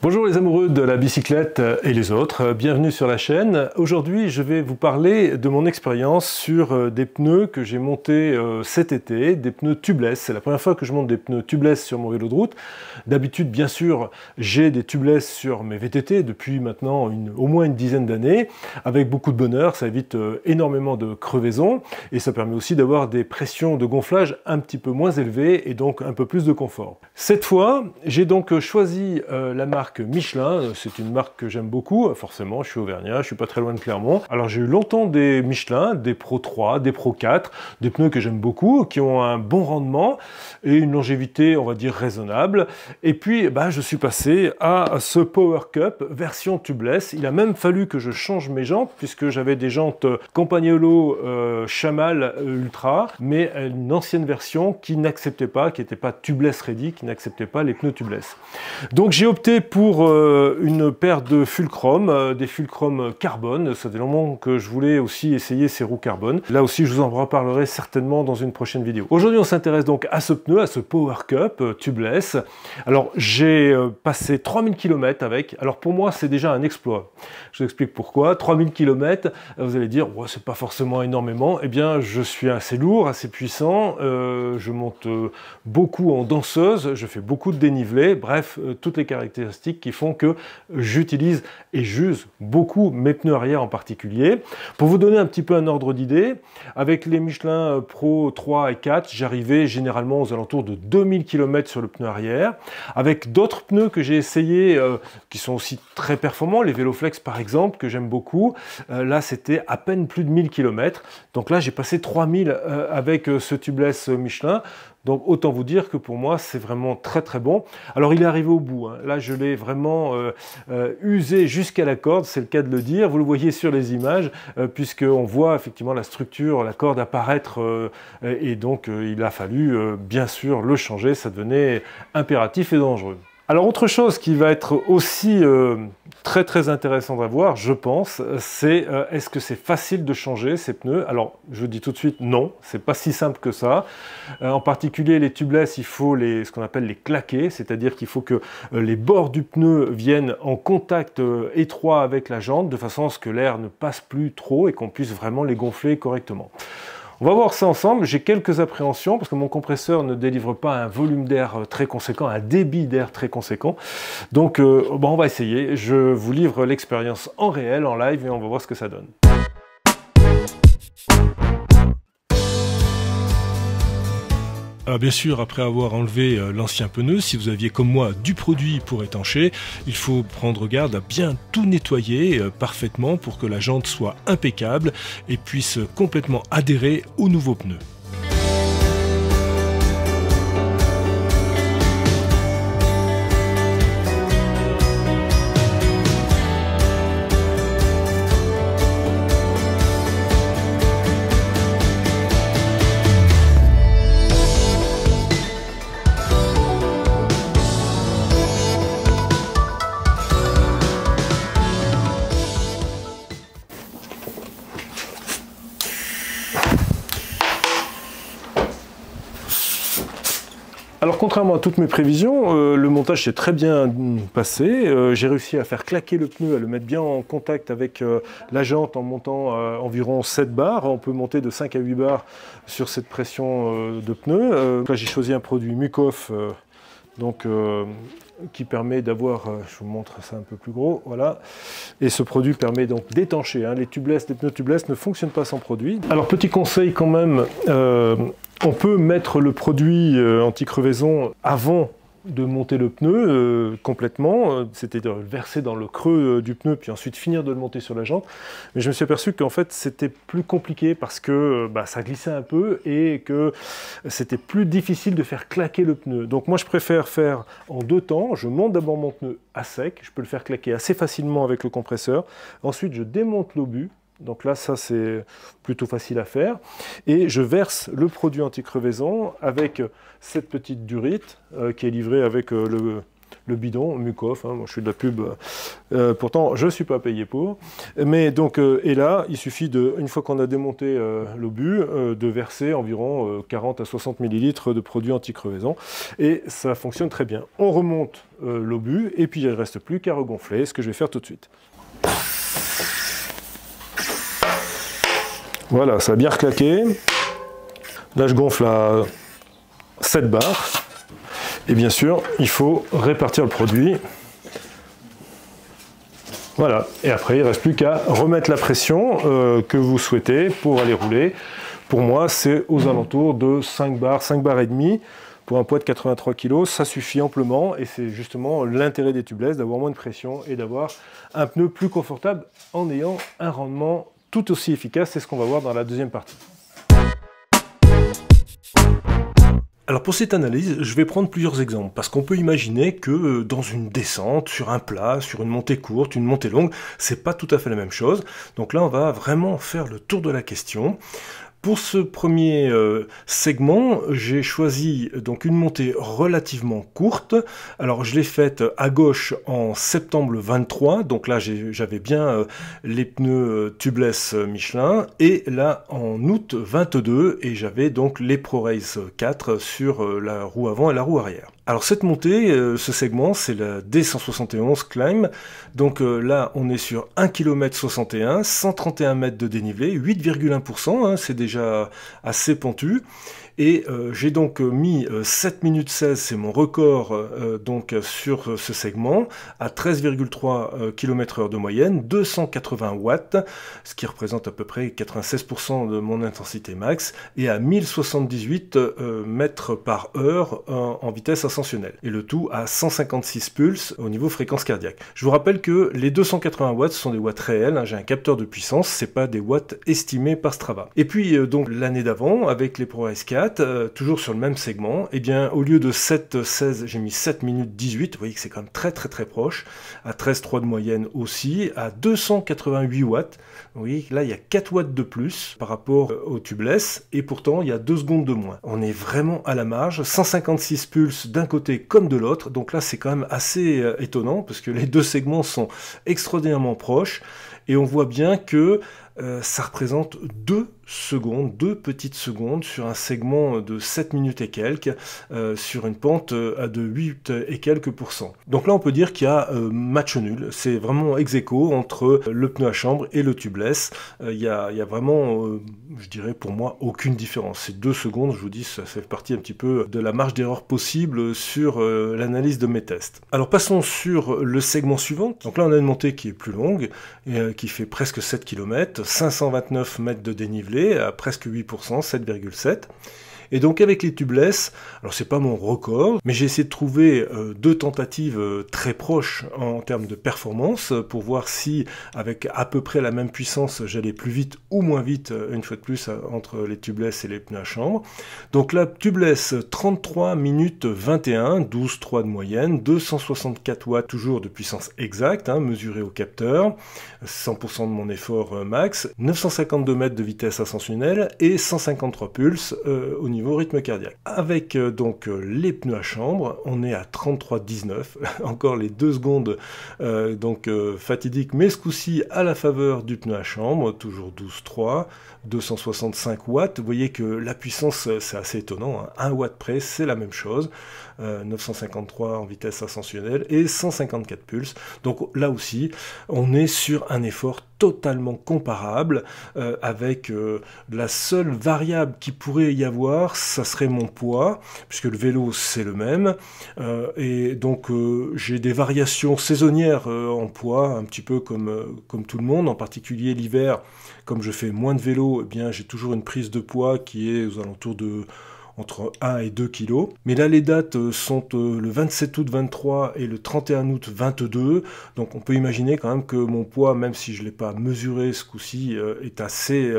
Bonjour les amoureux de la bicyclette et les autres, bienvenue sur la chaîne. Aujourd'hui je vais vous parler de mon expérience sur des pneus que j'ai montés cet été, des pneus tubeless. C'est la première fois que je monte des pneus tubeless sur mon vélo de route. D'habitude bien sûr j'ai des tubeless sur mes VTT depuis maintenant au moins une dizaine d'années, avec beaucoup de bonheur, ça évite énormément de crevaisons et ça permet aussi d'avoir des pressions de gonflage un petit peu moins élevées et donc un peu plus de confort. Cette fois j'ai donc choisi la marque Michelin, c'est une marque que j'aime beaucoup, forcément je suis auvergnat, je suis pas très loin de Clermont. Alors j'ai eu longtemps des Michelin, des Pro 3, des Pro 4, des pneus que j'aime beaucoup, qui ont un bon rendement et une longévité on va dire raisonnable. Et puis je suis passé à ce Power Cup version tubeless. Il a même fallu que je change mes jantes puisque j'avais des jantes Campagnolo Chamal Ultra, mais une ancienne version qui n'acceptait pas, qui n'était pas tubeless ready, qui n'acceptait pas les pneus tubeless. Donc j'ai opté pour une paire de Fulcrum, des Fulcrum carbone. Ça fait longtemps que je voulais aussi essayer ces roues carbone. Là aussi, je vous en reparlerai certainement dans une prochaine vidéo. Aujourd'hui, on s'intéresse donc à ce pneu, à ce Power Cup tubeless. Alors, j'ai passé 3000 km avec. Alors, pour moi, c'est déjà un exploit. Je vous explique pourquoi. 3000 km, vous allez dire, ouais, c'est pas forcément énormément. Eh bien, je suis assez lourd, assez puissant. Je monte beaucoup en danseuse. Je fais beaucoup de dénivelé. Bref, toutes les caractéristiques qui font que j'utilise et j'use beaucoup mes pneus arrière en particulier. Pour vous donner un petit peu un ordre d'idée, avec les Michelin Pro 3 et 4, j'arrivais généralement aux alentours de 2000 km sur le pneu arrière. Avec d'autres pneus que j'ai essayés, qui sont aussi très performants, les Veloflex par exemple, que j'aime beaucoup, là c'était à peine plus de 1000 km. Donc là j'ai passé 3000 avec ce tubeless Michelin. Donc autant vous dire que pour moi c'est vraiment très très bon. Alors il est arrivé au bout, hein. Là je l'ai vraiment usé jusqu'à la corde, c'est le cas de le dire. Vous le voyez sur les images, puisqu'on voit effectivement la structure, la corde apparaître, et donc il a fallu bien sûr le changer, ça devenait impératif et dangereux. Alors autre chose qui va être aussi très très intéressant à voir, je pense, c'est est-ce que c'est facile de changer ces pneus? Alors je dis tout de suite non, c'est pas si simple que ça. En particulier les tubeless, il faut ce qu'on appelle les claquer, c'est-à-dire qu'il faut que les bords du pneu viennent en contact étroit avec la jante, de façon à ce que l'air ne passe plus trop et qu'on puisse vraiment les gonfler correctement. On va voir ça ensemble. J'ai quelques appréhensions parce que mon compresseur ne délivre pas un volume d'air très conséquent, un débit d'air très conséquent. Donc on va essayer. Je vous livre l'expérience en réel, en live, et on va voir ce que ça donne. Bien sûr, après avoir enlevé l'ancien pneu, si vous aviez comme moi du produit pour étancher, il faut prendre garde à bien tout nettoyer parfaitement pour que la jante soit impeccable et puisse complètement adhérer au nouveau pneu. Alors contrairement à toutes mes prévisions, le montage s'est très bien passé. J'ai réussi à faire claquer le pneu, à le mettre bien en contact avec la jante en montant environ 7 bars. On peut monter de 5 à 8 bars sur cette pression de pneu. Là j'ai choisi un produit Mucoff, qui permet d'avoir, je vous montre ça un peu plus gros, voilà. Et ce produit permet donc d'étancher, hein. Les pneus tubeless ne fonctionnent pas sans produit. Alors petit conseil quand même, on peut mettre le produit anti-crevaison avant de monter le pneu complètement, c'est-à-dire le verser dans le creux du pneu puis ensuite finir de le monter sur la jante. Mais je me suis aperçu qu'en fait c'était plus compliqué parce que ça glissait un peu et que c'était plus difficile de faire claquer le pneu. Donc moi je préfère faire en deux temps. Je monte d'abord mon pneu à sec, je peux le faire claquer assez facilement avec le compresseur. Ensuite je démonte l'obus. Donc là, ça c'est plutôt facile à faire. Et je verse le produit anti-crevaison avec cette petite durite qui est livrée avec le le bidon, Mucoff, hein, moi je fais de la pub, pourtant je ne suis pas payé pour. Mais donc, et là, il suffit, une fois qu'on a démonté l'obus, de verser environ 40 à 60 ml de produit anti-crevaison, et ça fonctionne très bien. On remonte l'obus, et puis il ne reste plus qu'à regonfler, ce que je vais faire tout de suite. Voilà, ça a bien reclaqué. Là, je gonfle à 7 bars. Et bien sûr, il faut répartir le produit. Voilà. Et après, il ne reste plus qu'à remettre la pression que vous souhaitez pour aller rouler. Pour moi, c'est aux alentours de 5 bars et demi. Pour un poids de 83 kg, ça suffit amplement. Et c'est justement l'intérêt des tubeless, d'avoir moins de pression et d'avoir un pneu plus confortable en ayant un rendement tout aussi efficace. C'est ce qu'on va voir dans la deuxième partie. Alors pour cette analyse, je vais prendre plusieurs exemples, parce qu'on peut imaginer que dans une descente, sur un plat, sur une montée courte, une montée longue, c'est pas tout à fait la même chose. Donc là, on va vraiment faire le tour de la question. Pour ce premier segment, j'ai choisi donc une montée relativement courte. Alors je l'ai faite à gauche en septembre 23, donc là j'avais bien les pneus tubeless Michelin, et là en août 22, et j'avais donc les ProRace 4 sur la roue avant et la roue arrière. Alors cette montée, ce segment, c'est la D171 Climb. Donc là, on est sur 1 km 61, 131 mètres de dénivelé, 8,1%, hein, c'est déjà assez pentu. Et j'ai donc mis 7 minutes 16, c'est mon record donc sur ce segment, à 13,3 km/h de moyenne, 280 watts, ce qui représente à peu près 96% de mon intensité max, et à 1078 mètres par heure en vitesse ascensionnelle. Et le tout à 156 pulses au niveau fréquence cardiaque. Je vous rappelle que les 280 watts sont des watts réels, hein, j'ai un capteur de puissance, c'est pas des watts estimés par Strava. Et puis donc l'année d'avant, avec les ProRace 4, toujours sur le même segment, et bien au lieu de 7,16, j'ai mis 7 minutes 18, vous voyez que c'est quand même très proche, à 13,3 de moyenne aussi, à 288 watts, vous voyez que là il y a 4 watts de plus par rapport au tubeless, et pourtant il y a 2 secondes de moins. On est vraiment à la marge, 156 pulses d'un côté comme de l'autre, donc là c'est quand même assez étonnant, parce que les deux segments sont extraordinairement proches, et on voit bien que ça représente 2 petites secondes sur un segment de 7 minutes et quelques, sur une pente de 8 et quelques %. Donc là on peut dire qu'il y a match nul, c'est vraiment ex aequo entre le pneu à chambre et le tubeless. Il y a vraiment, je dirais pour moi, aucune différence. Ces 2 secondes, je vous dis, ça fait partie un petit peu de la marge d'erreur possible sur l'analyse de mes tests. Alors passons sur le segment suivant. Donc là on a une montée qui est plus longue, qui fait presque 7 km, 529 mètres de dénivelé, à presque 8%, 7,7. Et donc avec les tubeless, alors c'est pas mon record, mais j'ai essayé de trouver 2 tentatives très proches en termes de performance, pour voir si avec à peu près la même puissance j'allais plus vite ou moins vite, une fois de plus, entre les tubeless et les pneus à chambre. Donc là, tubeless 33 minutes 21, 12,3 de moyenne, 264 watts toujours de puissance exacte, hein, mesurée au capteur, 100% de mon effort max, 952 mètres de vitesse ascensionnelle et 153 pulses au niveau rythme cardiaque. Avec donc les pneus à chambre, on est à 33,19, encore les 2 secondes fatidiques, mais ce coup-ci à la faveur du pneu à chambre, toujours 12,3, 265 watts. Vous voyez que la puissance, c'est assez étonnant, hein. 1 watt près, c'est la même chose, 953 en vitesse ascensionnelle et 154 pulses. Donc là aussi, on est sur un effort totalement comparable, avec la seule variable qui pourrait y avoir, ça serait mon poids, puisque le vélo c'est le même, et donc j'ai des variations saisonnières en poids, un petit peu comme tout le monde, en particulier l'hiver, comme je fais moins de vélo, eh bien j'ai toujours une prise de poids qui est aux alentours de entre 1 et 2 kg. Mais là, les dates sont le 27 août 23 et le 31 août 22. Donc on peut imaginer quand même que mon poids, même si je ne l'ai pas mesuré ce coup-ci, est assez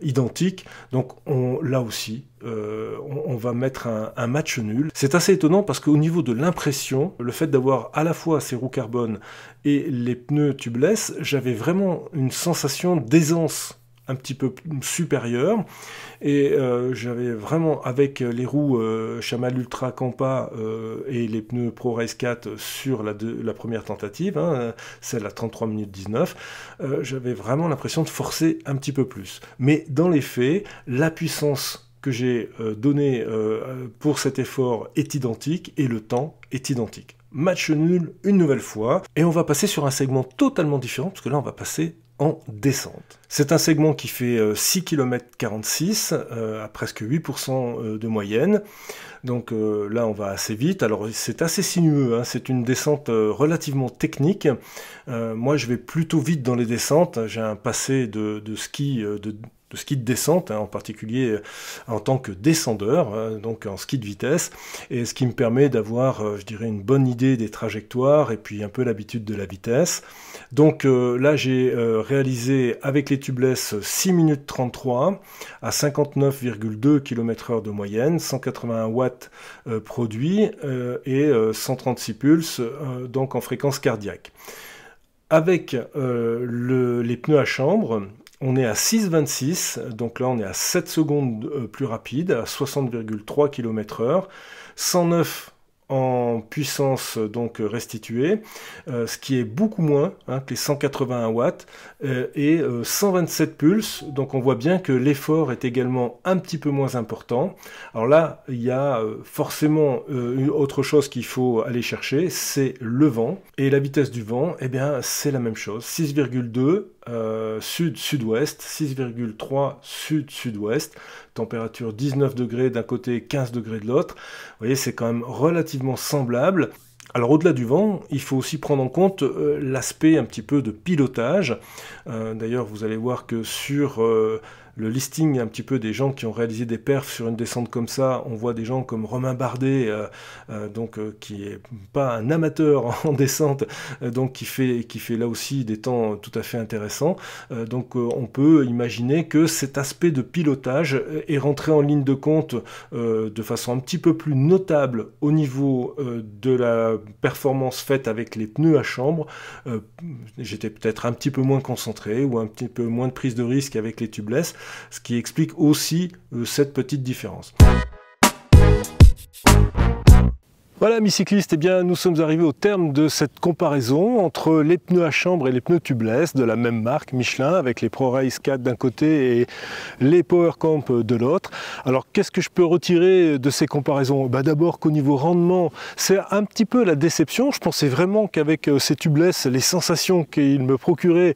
identique. Donc là aussi, on va mettre un match nul. C'est assez étonnant parce qu'au niveau de l'impression, le fait d'avoir à la fois ces roues carbone et les pneus tubeless, j'avais vraiment une sensation d'aisance un petit peu supérieur, et j'avais vraiment, avec les roues Shamal Ultra Campa et les pneus Pro Race 4 sur la première tentative, hein, celle à 33 minutes 19, j'avais vraiment l'impression de forcer un petit peu plus. Mais dans les faits, la puissance que j'ai donnée pour cet effort est identique et le temps est identique. Match nul une nouvelle fois, et on va passer sur un segment totalement différent, parce que là on va passer en descente. C'est un segment qui fait 6 km 46 à presque 8% de moyenne. Donc là on va assez vite. Alors c'est assez sinueux, hein. C'est une descente relativement technique. Moi je vais plutôt vite dans les descentes. J'ai un passé de ski de descente, hein, en particulier en tant que descendeur, donc en ski de vitesse, et ce qui me permet d'avoir, je dirais, une bonne idée des trajectoires et puis un peu l'habitude de la vitesse. Donc là j'ai réalisé avec les tubeless 6 minutes 33 à 59,2 km/h de moyenne, 181 watts produits et 136 pulses donc en fréquence cardiaque. Avec les pneus à chambre, on est à 6,26, donc là on est à 7 secondes plus rapide, à 60,3 km/h, 109 en puissance donc restituée, ce qui est beaucoup moins que les 181 watts, et 127 pulses, donc on voit bien que l'effort est également un petit peu moins important. Alors là, il y a forcément une autre chose qu'il faut aller chercher, c'est le vent, et la vitesse du vent, eh bien c'est la même chose, 6,2 sud-sud-ouest, 6,3 sud-sud-ouest, température 19 degrés d'un côté, 15 degrés de l'autre. Vous voyez, c'est quand même relativement semblable. Alors au-delà du vent, il faut aussi prendre en compte l'aspect un petit peu de pilotage. D'ailleurs, vous allez voir que sur le listing un petit peu des gens qui ont réalisé des perfs sur une descente comme ça, on voit des gens comme Romain Bardet, qui est pas un amateur en descente, donc qui fait là aussi des temps tout à fait intéressants. Donc on peut imaginer que cet aspect de pilotage est rentré en ligne de compte de façon un petit peu plus notable au niveau de la performance faite avec les pneus à chambre. J'étais peut-être un petit peu moins concentré ou un petit peu moins de prise de risque avec les tubeless, ce qui explique aussi cette petite différence. Voilà, amis cyclistes, eh bien, nous sommes arrivés au terme de cette comparaison entre les pneus à chambre et les pneus tubeless de la même marque, Michelin, avec les Pro Race 4 d'un côté et les Power Camp de l'autre. Alors, qu'est-ce que je peux retirer de ces comparaisons? D'abord qu'au niveau rendement, c'est un petit peu la déception. Je pensais vraiment qu'avec ces tubeless, les sensations qu'ils me procuraient,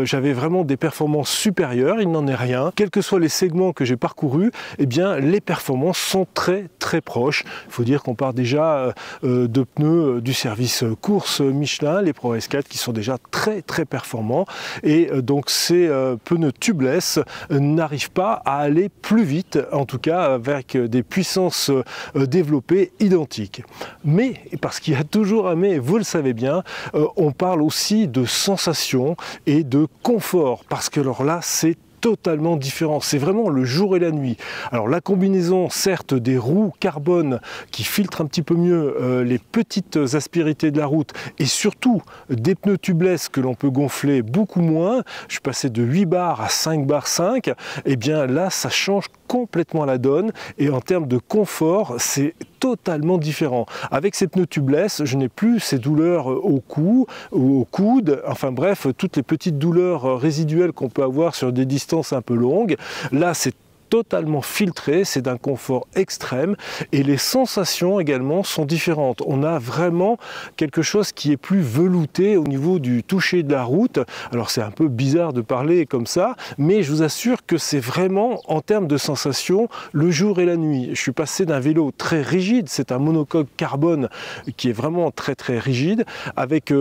j'avais vraiment des performances supérieures. Il n'en est rien. Quels que soient les segments que j'ai parcourus, eh bien, les performances sont très très proches. Il faut dire qu'on part déjà de pneus du service course Michelin, les Pro Race 4, qui sont déjà très très performants, et donc ces pneus tubeless n'arrivent pas à aller plus vite, en tout cas avec des puissances développées identiques. Mais, parce qu'il y a toujours un mais, vous le savez bien, on parle aussi de sensation et de confort, parce que alors là c'est totalement différent, c'est vraiment le jour et la nuit. Alors la combinaison certes des roues carbone qui filtrent un petit peu mieux les petites aspérités de la route, et surtout des pneus tubeless que l'on peut gonfler beaucoup moins, je suis passé de 8 bars à 5 bars 5, et bien là ça change complètement la donne, et en termes de confort c'est totalement différent. Avec ces pneus tubeless, je n'ai plus ces douleurs au cou, au coude, enfin bref, toutes les petites douleurs résiduelles qu'on peut avoir sur des distances un peu longues. Là, c'est totalement filtré, c'est d'un confort extrême, et les sensations également sont différentes. On a vraiment quelque chose qui est plus velouté au niveau du toucher de la route. Alors c'est un peu bizarre de parler comme ça, mais je vous assure que c'est vraiment, en termes de sensations, le jour et la nuit. Je suis passé d'un vélo très rigide, c'est un monocoque carbone qui est vraiment très très rigide, avec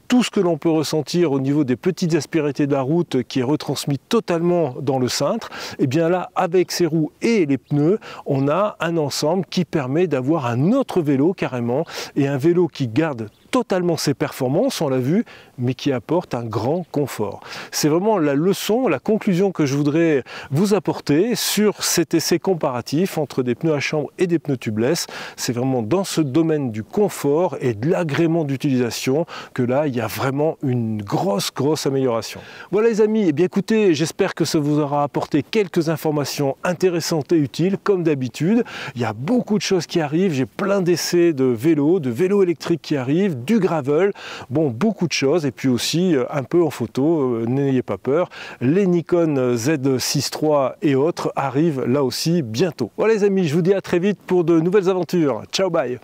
tout ce que l'on peut ressentir au niveau des petites aspérités de la route qui est retransmis totalement dans le cintre. Et bien là, avec ces roues et les pneus, on a un ensemble qui permet d'avoir un autre vélo carrément, et un vélo qui garde totalement ses performances, on l'a vu, mais qui apportent un grand confort. C'est vraiment la leçon, la conclusion que je voudrais vous apporter sur cet essai comparatif entre des pneus à chambre et des pneus tubeless. C'est vraiment dans ce domaine du confort et de l'agrément d'utilisation que là, il y a vraiment une grosse amélioration. Voilà les amis, eh bien écoutez, j'espère que ça vous aura apporté quelques informations intéressantes et utiles, comme d'habitude. Il y a beaucoup de choses qui arrivent, j'ai plein d'essais de vélos électriques qui arrivent, du gravel, bon, beaucoup de choses, et puis aussi un peu en photo, n'ayez pas peur, les Nikon Z6 III et autres arrivent là aussi bientôt. Voilà les amis, je vous dis à très vite pour de nouvelles aventures. Ciao, bye!